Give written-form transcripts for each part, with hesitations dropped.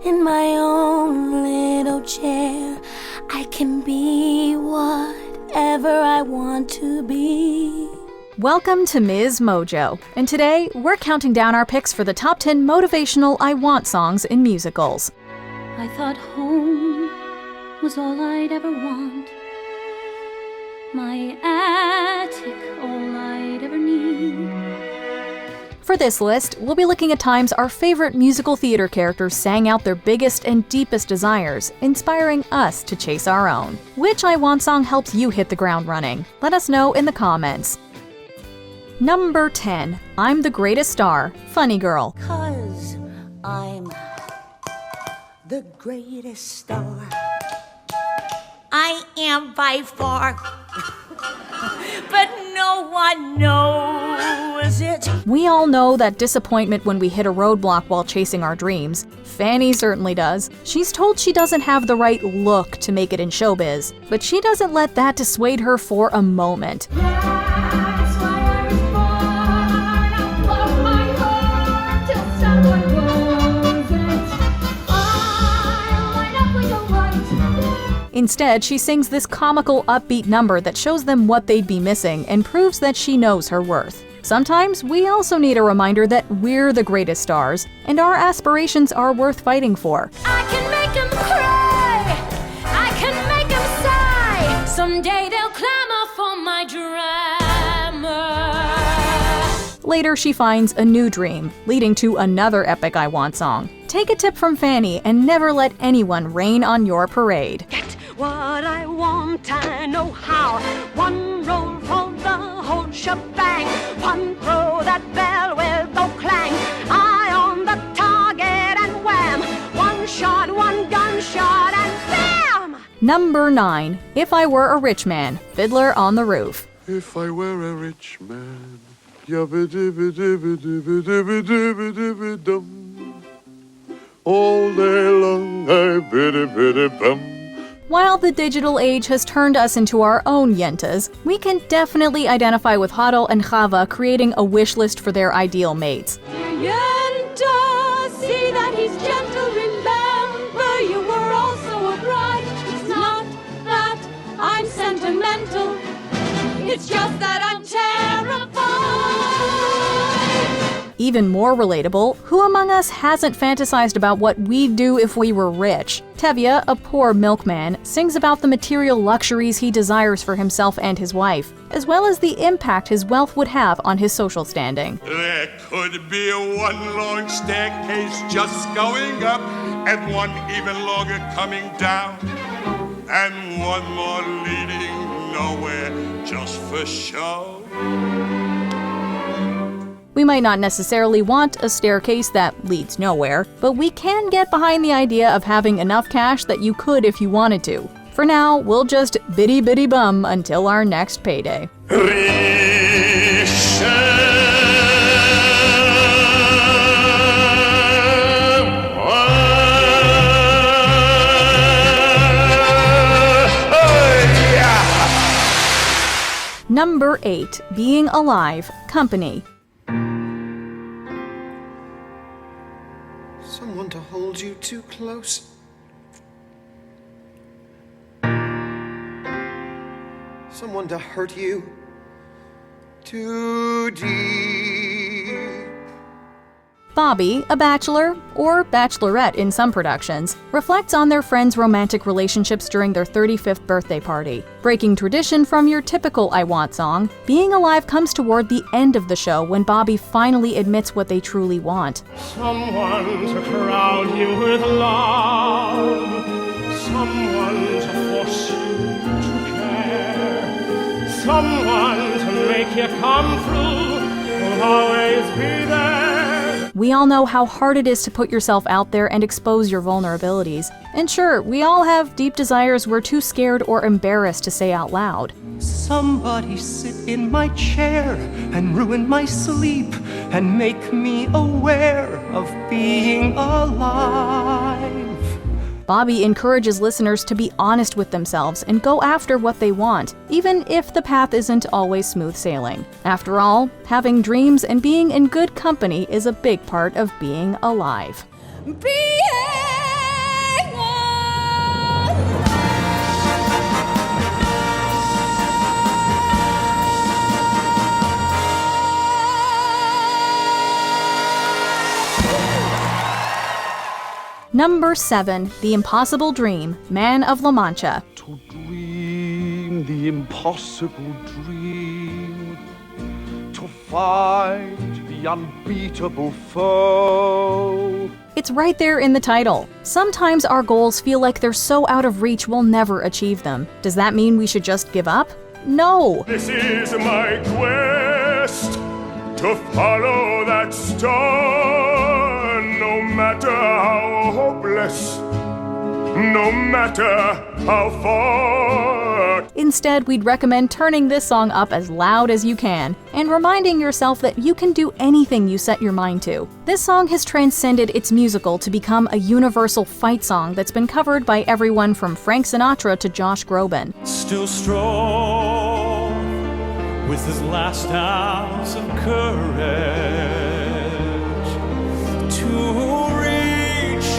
in my own little chair. I can be whatever I want to be. Welcome to MsMojo, and today we're counting down our picks for the top 10 motivational I Want songs in musicals. I thought home was all I'd ever want, my attic all I'd ever need. For this list, we'll be looking at times our favorite musical theater characters sang out their biggest and deepest desires, inspiring us to chase our own. Which I Want song helps you hit the ground running? Let us know in the comments. Number 10, I'm the Greatest Star, Funny Girl. 'Cause I'm the greatest star. I am by far, but no one knows it. We all know that disappointment when we hit a roadblock while chasing our dreams. Fanny certainly does. She's told she doesn't have the right look to make it in showbiz, but she doesn't let that dissuade her for a moment. Instead, she sings this comical, upbeat number that shows them what they'd be missing and proves that she knows her worth. Sometimes we also need a reminder that we're the greatest stars, and our aspirations are worth fighting for. I can make them cry, I can make them sigh. Someday they'll clamor for my drama. Later, she finds a new dream, leading to another epic I Want song. Take a tip from Fanny and never let anyone rain on your parade. Get what I want, I know how. One roll for the whole shebang. One throw, that bell will go clang. Eye on the target and wham. One shot, one gunshot and bam! Number 9, If I Were a Rich Man, Fiddler on the Roof. If I were a rich man, yabba-dibba-dibba-dibba-dibba-dibba-dum. All day long I biddy-biddy-bum. While the digital age has turned us into our own yentas, we can definitely identify with Hadal and Chava creating a wish list for their ideal mates. Yenta, see that he's gentle, remember you were also a bride. It's not that I'm sentimental, it's just that I'm terrified. Even more relatable, who among us hasn't fantasized about what we'd do if we were rich? Tevye, a poor milkman, sings about the material luxuries he desires for himself and his wife, as well as the impact his wealth would have on his social standing. There could be one long staircase just going up, and one even longer coming down, and one more leading nowhere just for show. We might not necessarily want a staircase that leads nowhere, but we can get behind the idea of having enough cash that you could if you wanted to. For now, we'll just biddy-biddy-bum until our next payday. Number 8, Being Alive, Company. Someone to hold you too close. Someone to hurt you too deep. Bobby, a bachelor, or bachelorette in some productions, reflects on their friends' romantic relationships during their 35th birthday party. Breaking tradition from your typical I Want song, Being Alive comes toward the end of the show when Bobby finally admits what they truly want. Someone to crowd you with love, someone to force you to care, someone to make you come through, will always be there. We all know how hard it is to put yourself out there and expose your vulnerabilities. And sure, we all have deep desires we're too scared or embarrassed to say out loud. Somebody sit in my chair and ruin my sleep and make me aware of being alive. Bobby encourages listeners to be honest with themselves and go after what they want, even if the path isn't always smooth sailing. After all, having dreams and being in good company is a big part of being alive. Being Number 7, The Impossible Dream, Man of La Mancha. To dream the impossible dream, to fight the unbeatable foe. It's right there in the title. Sometimes our goals feel like they're so out of reach we'll never achieve them. Does that mean we should just give up? No! This is my quest to follow that star, no matter how hopeless, no matter how far. Instead, we'd recommend turning this song up as loud as you can and reminding yourself that you can do anything you set your mind to. This song has transcended its musical to become a universal fight song that's been covered by everyone from Frank Sinatra to Josh Groban. Still strong with his last ounce of courage to reach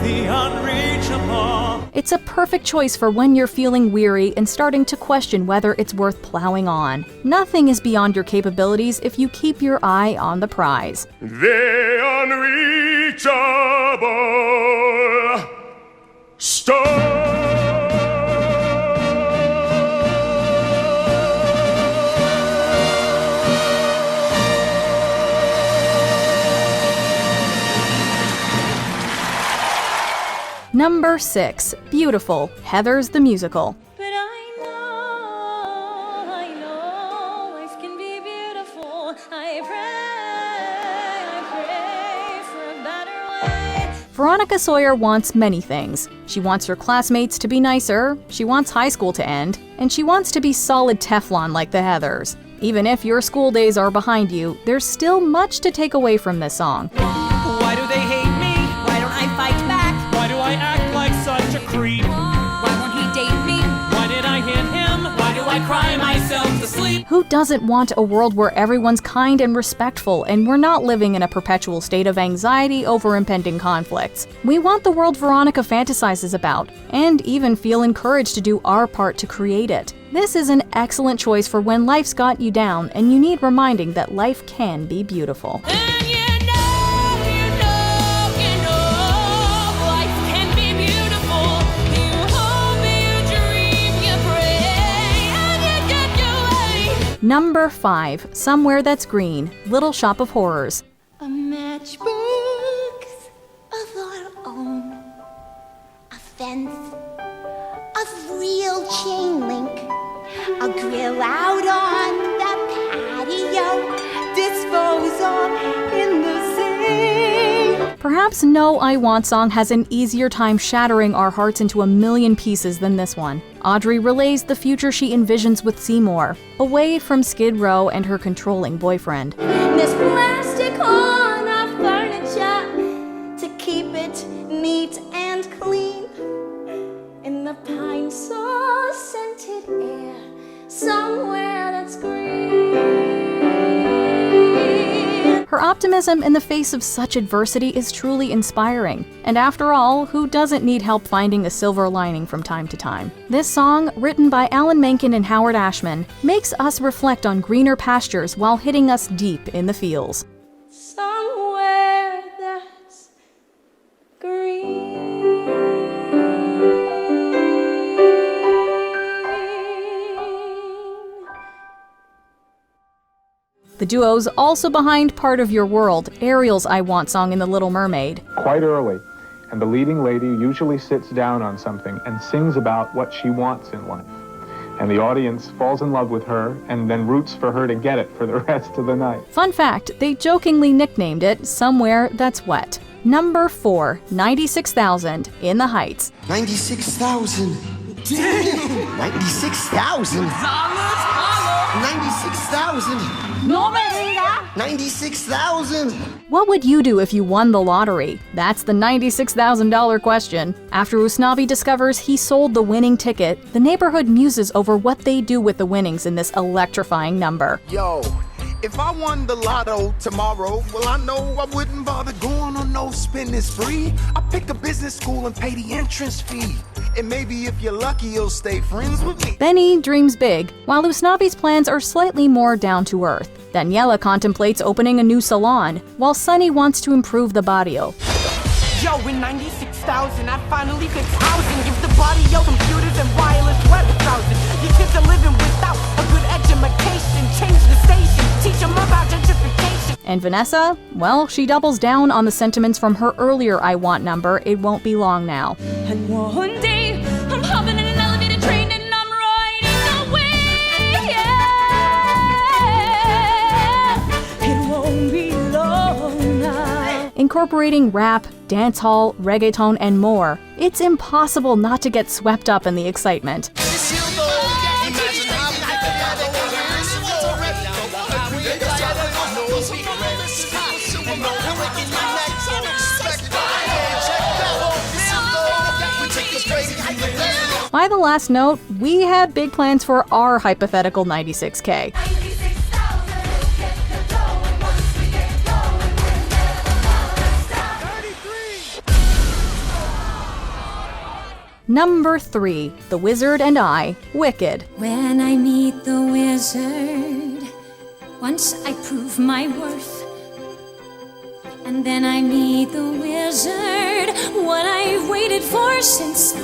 the unreachable. It's a perfect choice for when you're feeling weary and starting to question whether it's worth plowing on. Nothing is beyond your capabilities if you keep your eye on the prize. The unreachable star. Number 6, Beautiful, Heathers the Musical. But I know life can be beautiful. I pray for a better way. Veronica Sawyer wants many things. She wants her classmates to be nicer, she wants high school to end, and she wants to be solid Teflon like the Heathers. Even if your school days are behind you, there's still much to take away from this song. Why do they hate me? Why don't I fight back? Why do I act like such a creep? Why won't he date me? Why did I hit him? Why do I cry myself to sleep? Who doesn't want a world where everyone's kind and respectful and we're not living in a perpetual state of anxiety over impending conflicts? We want the world Veronica fantasizes about, and even feel encouraged to do our part to create it. This is an excellent choice for when life's got you down and you need reminding that life can be beautiful. And life can be beautiful. You hope, you dream, you pray, and you get your way. Number 5, Somewhere That's Green, Little Shop of Horrors. A matchbox of our own, a fence of real chain link, a grill out on the patio, disposal in the sink. Perhaps no I Want song has an easier time shattering our hearts into a million pieces than this one. Audrey relays the future she envisions with Seymour, away from Skid Row and her controlling boyfriend. There's plastic on our furniture to keep it neat and clean. In the pine sauce scented air, somewhere that's green. Her optimism in the face of such adversity is truly inspiring. And after all, who doesn't need help finding a silver lining from time to time? This song, written by Alan Menken and Howard Ashman, makes us reflect on greener pastures while hitting us deep in the feels. Somewhere that's green. The duo's also behind Part of Your World, Ariel's I Want song in The Little Mermaid. Quite early, and the leading lady usually sits down on something and sings about what she wants in life. And the audience falls in love with her and then roots for her to get it for the rest of the night. Fun fact, they jokingly nicknamed it Somewhere That's Wet. Number 4, 96,000, In the Heights. 96,000. Damn! 96,000. 96,000. 96,000. What would you do if you won the lottery? That's the $96,000 question. After Usnavi discovers he sold the winning ticket, the neighborhood muses over what they do with the winnings in this electrifying number. Yo, if I won the lotto tomorrow, well, I know I wouldn't bother going on no spending spree. I pick a business school and pay the entrance fee. And maybe if you're lucky, you'll stay friends with me. Benny dreams big, while Usnavi's plans are slightly more down to earth. Daniela contemplates opening a new salon, while Sunny wants to improve the barrio. Yo, in 96,000, I finally fix housing. Give the body your computers and wireless web browsing. Your kids are living without a good education. Change the station, teach them about gentrification. And Vanessa? Well, she doubles down on the sentiments from her earlier I Want number, It Won't Be Long Now. And one day, I'm hopping in an elevated train and I'm riding away. Yeah. It won't be long now. Incorporating rap, dancehall, reggaeton, and more, it's impossible not to get swept up in the excitement. By the last note, we had big plans for our hypothetical 96K. Number 3, The Wizard and I, Wicked. When I meet the wizard, once I prove my worth, and then I meet the wizard, what I've waited for since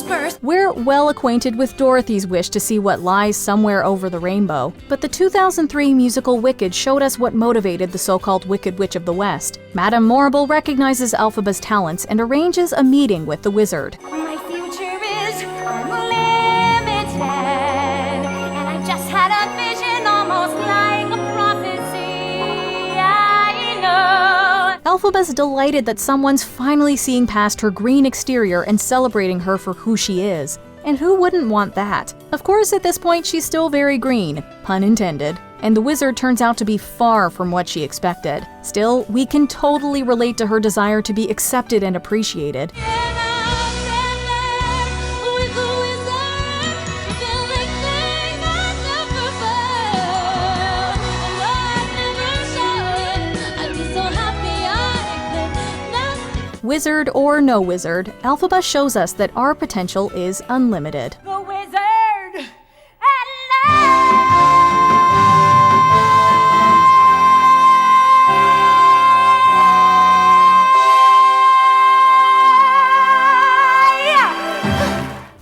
birth. We're well acquainted with Dorothy's wish to see what lies somewhere over the rainbow, but the 2003 musical Wicked showed us what motivated the so-called Wicked Witch of the West. Madame Morrible recognizes Elphaba's talents and arranges a meeting with the wizard. My future is unlimited, and I just had a vision almost like a prophecy. I know. Elphaba's delighted that someone's finally seeing past her green exterior and celebrating her for who she is. And who wouldn't want that? Of course, at this point, she's still very green, pun intended, and the wizard turns out to be far from what she expected. Still, we can totally relate to her desire to be accepted and appreciated. Wizard or no wizard, Elphaba shows us that our potential is unlimited. The wizard!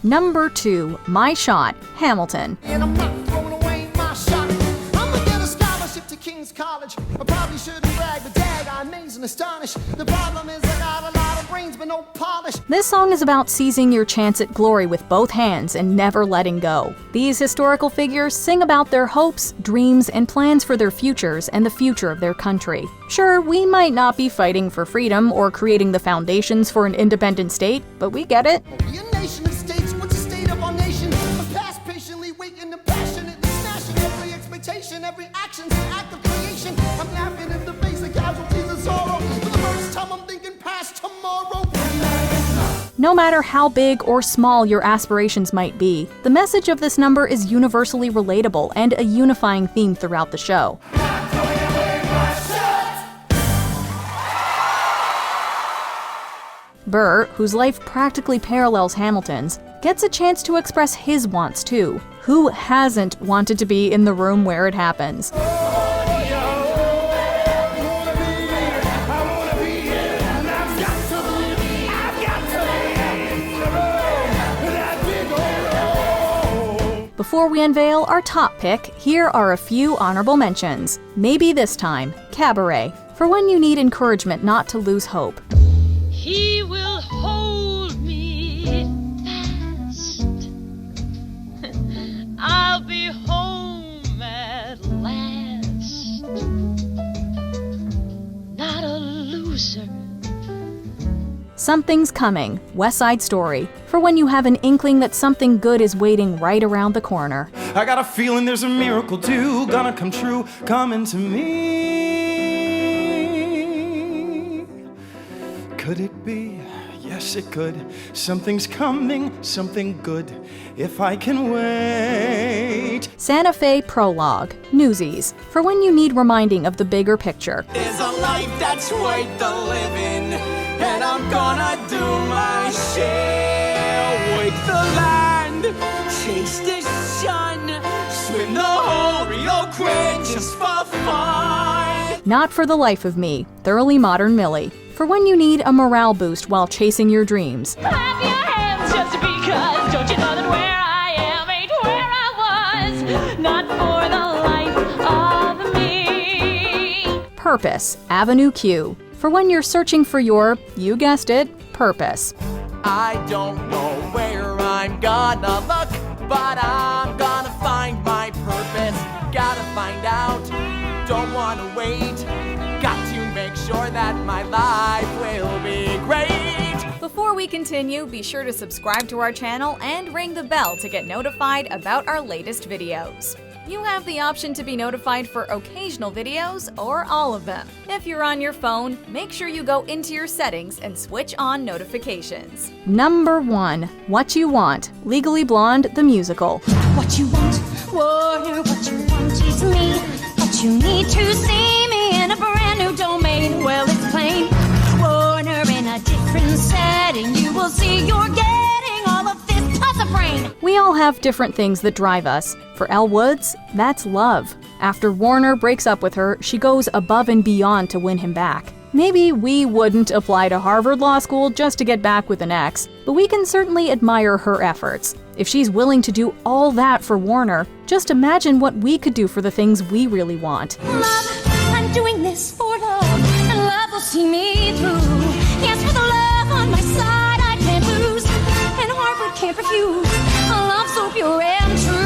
Number 2, My Shot, Hamilton. And I'm not throwing away my shot. I'm gonna get a scholarship to King's College. I probably shouldn't brag, but dag, I amaze and astonish. The problem is I got a lot of brains, but no polish. This song is about seizing your chance at glory with both hands and never letting go. These historical figures sing about their hopes, dreams, and plans for their futures and the future of their country. Sure, we might not be fighting for freedom or creating the foundations for an independent state, but we get it. Be a nation of states, what's the state of our nation? A past patiently waiting and passionately smashing every expectation, every action's an act of creation. I'm laughing in the face of casualties and sorrow. For the first time I'm thinking past tomorrow. No matter how big or small your aspirations might be, the message of this number is universally relatable and a unifying theme throughout the show. Burr, whose life practically parallels Hamilton's, gets a chance to express his wants too. Who hasn't wanted to be in the room where it happens? Before we unveil our top pick, here are a few honorable mentions. Maybe This Time, Cabaret, for when you need encouragement not to lose hope. He will hold me fast. I'll be home at last. Not a loser. Something's Coming, West Side Story, for when you have an inkling that something good is waiting right around the corner. I got a feeling there's a miracle too, gonna come true, coming to me. Could it be? Yes, it could. Something's coming, something good, if I can wait. Santa Fe Prologue, Newsies, for when you need reminding of the bigger picture. There's a life that's worth the living, and I'm gonna do my share. Wake the land, chase the sun, swim the whole Rio Grande just for fun. Not for the Life of Me, Thoroughly Modern Millie, for when you need a morale boost while chasing your dreams. Clap your hands just because, don't you know that where I am ain't where I was, not for the life of me. Purpose, Avenue Q, for when you're searching for your, you guessed it, purpose. I don't know where I'm gonna look, but I'm gonna find my purpose. Gotta find out, don't wanna wait. Got to make sure that my life will be great. Before we continue, be sure to subscribe to our channel and ring the bell to get notified about our latest videos. You have the option to be notified for occasional videos or all of them. If you're on your phone, make sure you go into your settings and switch on notifications. Number 1. What You Want, Legally Blonde the Musical. What you want, Warner, what you want is me. What you need to see me in a brand new domain. Well, it's plain, Warner, in a different setting. You will see you're getting all of this plus a brain. We all have different things that drive us. For Elle Woods, that's love. After Warner breaks up with her, she goes above and beyond to win him back. Maybe we wouldn't apply to Harvard Law School just to get back with an ex, but we can certainly admire her efforts. If she's willing to do all that for Warner, just imagine what we could do for the things we really want. Love, I'm doing this for love, and love will see me through. Yes, with the love on my side, I can't lose, and Harvard can't refuse a love so pure and true.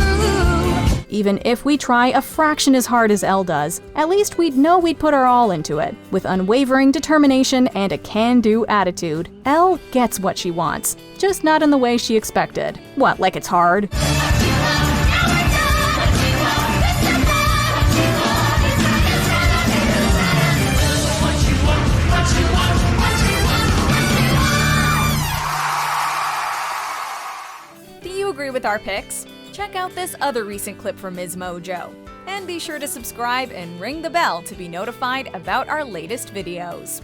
Even if we try a fraction as hard as Elle does, at least we'd know we'd put our all into it. With unwavering determination and a can-do attitude, Elle gets what she wants, just not in the way she expected. What, like it's hard? Do you agree with our picks? Check out this other recent clip from MsMojo. And be sure to subscribe and ring the bell to be notified about our latest videos.